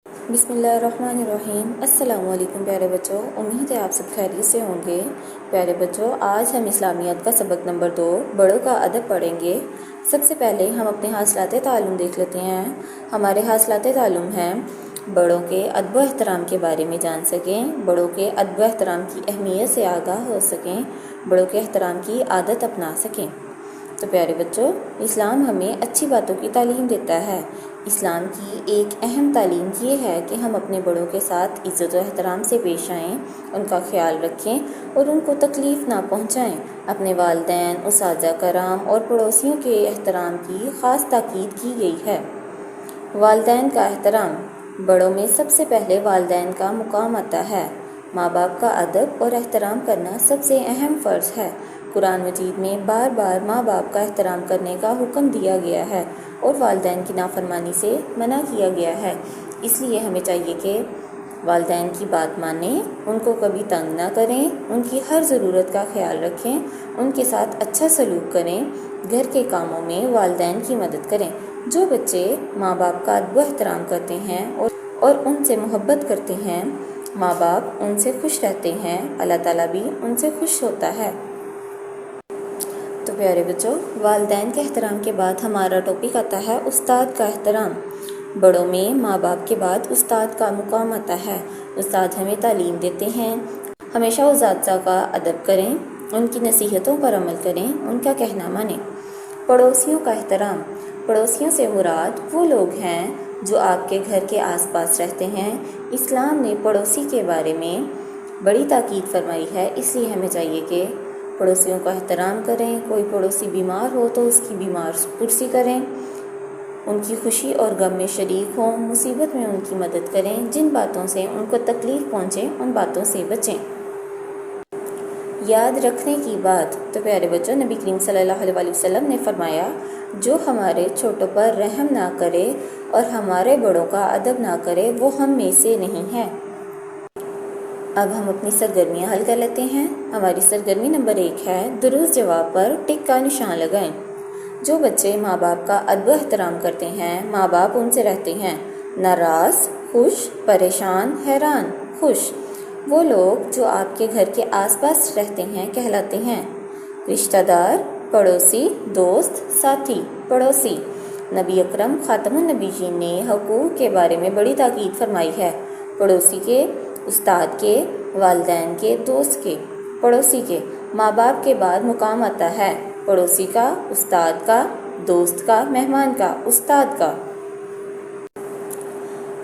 بسم اللہ الرحمن الرحیم۔ السلام علیکم پیارے بچوں، امید ہے آپ سب خیریت سے ہوں گے۔ پیارے بچوں، آج ہم اسلامیات کا سبق نمبر 2 بڑوں کا ادب پڑھیں گے۔ سب سے پہلے ہم اپنے حاصلات تعلم دیکھ لیتے ہیں۔ ہمارے حاصلات تعلم ہیں بڑوں کے ادب و احترام کے بارے میں جان سکیں، بڑوں کے ادب و احترام کی اہمیت سے آگاہ ہو سکیں، بڑوں کے احترام کی عادت اپنا سکیں۔ تو پیارے بچوں، اسلام ہمیں اچھی باتوں کی تعلیم دیتا ہے۔ اسلام کی ایک اہم تعلیم یہ ہے کہ ہم اپنے بڑوں کے ساتھ عزت و احترام سے پیش آئیں، ان کا خیال رکھیں اور ان کو تکلیف نہ پہنچائیں۔ اپنے والدین، اساتذہ کرام اور پڑوسیوں کے احترام کی خاص تاکید کی گئی ہے۔ والدین کا احترام۔ بڑوں میں سب سے پہلے والدین کا مقام آتا ہے۔ ماں باپ کا ادب اور احترام کرنا سب سے اہم فرض ہے۔ قرآن مجید میں بار بار ماں باپ کا احترام کرنے کا حکم دیا گیا ہے اور والدین کی نافرمانی سے منع کیا گیا ہے۔ اس لیے ہمیں چاہیے کہ والدین کی بات مانیں، ان کو کبھی تنگ نہ کریں، ان کی ہر ضرورت کا خیال رکھیں، ان کے ساتھ اچھا سلوک کریں، گھر کے کاموں میں والدین کی مدد کریں۔ جو بچے ماں باپ کا ادب و احترام کرتے ہیں اور ان سے محبت کرتے ہیں، ماں باپ ان سے خوش رہتے ہیں، اللہ تعالیٰ بھی ان سے خوش ہوتا ہے۔ تو پیارے بچوں، والدین کے احترام کے بعد ہمارا ٹاپک آتا ہے استاد کا احترام۔ بڑوں میں ماں باپ کے بعد استاد کا مقام آتا ہے۔ استاد ہمیں تعلیم دیتے ہیں۔ ہمیشہ اساتذہ کا ادب کریں، ان کی نصیحتوں پر عمل کریں، ان کا کہنا مانیں۔ پڑوسیوں کا احترام۔ پڑوسیوں سے مراد وہ لوگ ہیں جو آپ کے گھر کے آس پاس رہتے ہیں۔ اسلام نے پڑوسی کے بارے میں بڑی تاکید فرمائی ہے، اس لیے ہمیں چاہیے کہ پڑوسیوں کا احترام کریں۔ کوئی پڑوسی بیمار ہو تو اس کی بیمار پرسی کریں، ان کی خوشی اور غم میں شریک ہوں، مصیبت میں ان کی مدد کریں۔ جن باتوں سے ان کو تکلیف پہنچے ان باتوں سے بچیں۔ یاد رکھنے کی بات۔ تو پیارے بچوں، نبی کریم صلی اللہ علیہ وسلم نے فرمایا، جو ہمارے چھوٹوں پر رحم نہ کرے اور ہمارے بڑوں کا ادب نہ کرے وہ ہم میں سے نہیں ہے۔ اب ہم اپنی سرگرمیاں حل کر لیتے ہیں۔ ہماری سرگرمی نمبر 1 ہے درست جواب پر ٹک کا نشان لگائیں۔ جو بچے ماں باپ کا ادب و احترام کرتے ہیں، ماں باپ ان سے رہتے ہیں۔ ناراض، خوش، پریشان، حیران، خوش۔ وہ لوگ جو آپ کے گھر کے آس پاس رہتے ہیں کہلاتے ہیں۔ رشتہ دار، پڑوسی، دوست، ساتھی۔ پڑوسی۔ نبی اکرم خاتم النبیین نے حقوق کے بارے میں بڑی تاکید فرمائی ہے۔ پڑوسی کے، استاد کے، والدین کے، دوست کے۔ پڑوسی کے ماں باپ کے بعد مقام آتا ہے پڑوسی کا، استاد کا، دوست کا، مہمان کا، استاد کا۔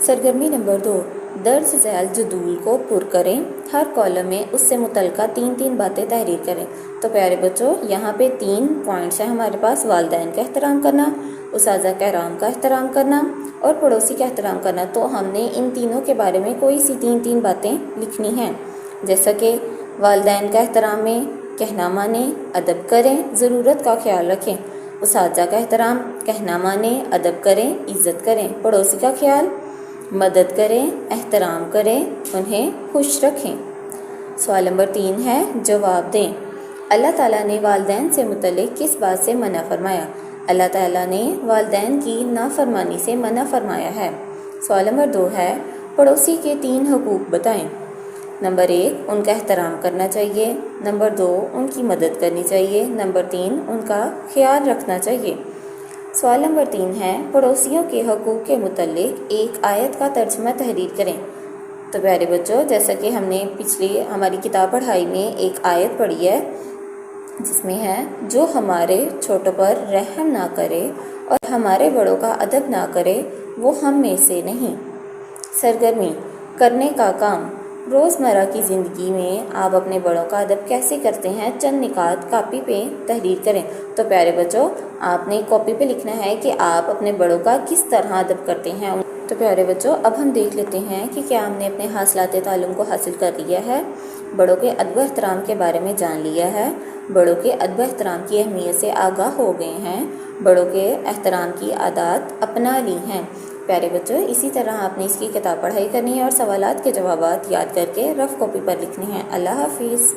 سرگرمی نمبر 2، درج ذیل جدول کو پر کریں۔ ہر کالم میں اس سے متعلقہ 3 باتیں تحریر کریں۔ تو پیارے بچوں، یہاں پہ 3 پوائنٹس ہیں ہمارے پاس: والدین کا احترام کرنا، اساتذہ کرام کا احترام کرنا اور پڑوسی کا احترام کرنا۔ تو ہم نے ان تینوں کے بارے میں کوئی سی 3 باتیں لکھنی ہیں، جیسا کہ والدین کا احترام میں کہنا مانیں، ادب کریں، ضرورت کا خیال رکھیں۔ اساتذہ کا احترام، کہنا مانیں، ادب کریں، عزت کریں۔ پڑوسی کا خیال، مدد کریں، احترام کریں، انہیں خوش رکھیں۔ سوال نمبر 3 ہے جواب دیں۔ اللہ تعالیٰ نے والدین سے متعلق کس بات سے منع فرمایا؟ اللہ تعالیٰ نے والدین کی نافرمانی سے منع فرمایا ہے۔ سوال نمبر 2 ہے پڑوسی کے 3 حقوق بتائیں۔ نمبر 1، ان کا احترام کرنا چاہیے۔ نمبر 2، ان کی مدد کرنی چاہیے۔ نمبر 3، ان کا خیال رکھنا چاہیے۔ سوال نمبر 3 ہے پڑوسیوں کے حقوق کے متعلق ایک آیت کا ترجمہ تحریر کریں۔ تو پیارے بچوں، جیسا کہ ہم نے پچھلی ہماری کتاب پڑھائی میں ایک آیت پڑھی ہے جس میں ہے، جو ہمارے چھوٹوں پر رحم نہ کرے اور ہمارے بڑوں کا ادب نہ کرے وہ ہم میں سے نہیں۔ سرگرمی کرنے کا کام۔ روزمرہ کی زندگی میں آپ اپنے بڑوں کا ادب کیسے کرتے ہیں، چند نکات کاپی پہ تحریر کریں۔ تو پیارے بچوں، آپ نے کاپی پہ لکھنا ہے کہ آپ اپنے بڑوں کا کس طرح ادب کرتے ہیں۔ تو پیارے بچوں، اب ہم دیکھ لیتے ہیں کہ کیا ہم نے اپنے حاصلات تعلم کو حاصل کر لیا ہے، بڑوں کے ادب و احترام کے بارے میں جان لیا ہے، بڑوں کے ادب و احترام کی اہمیت سے آگاہ ہو گئے ہیں، بڑوں کے احترام کی عادات اپنا لی ہیں۔ پیارے بچوں، اسی طرح آپ نے اس کی کتاب پڑھائی کرنی ہے اور سوالات کے جوابات یاد کر کے رف کاپی پر لکھنے ہیں۔ اللہ حافظ۔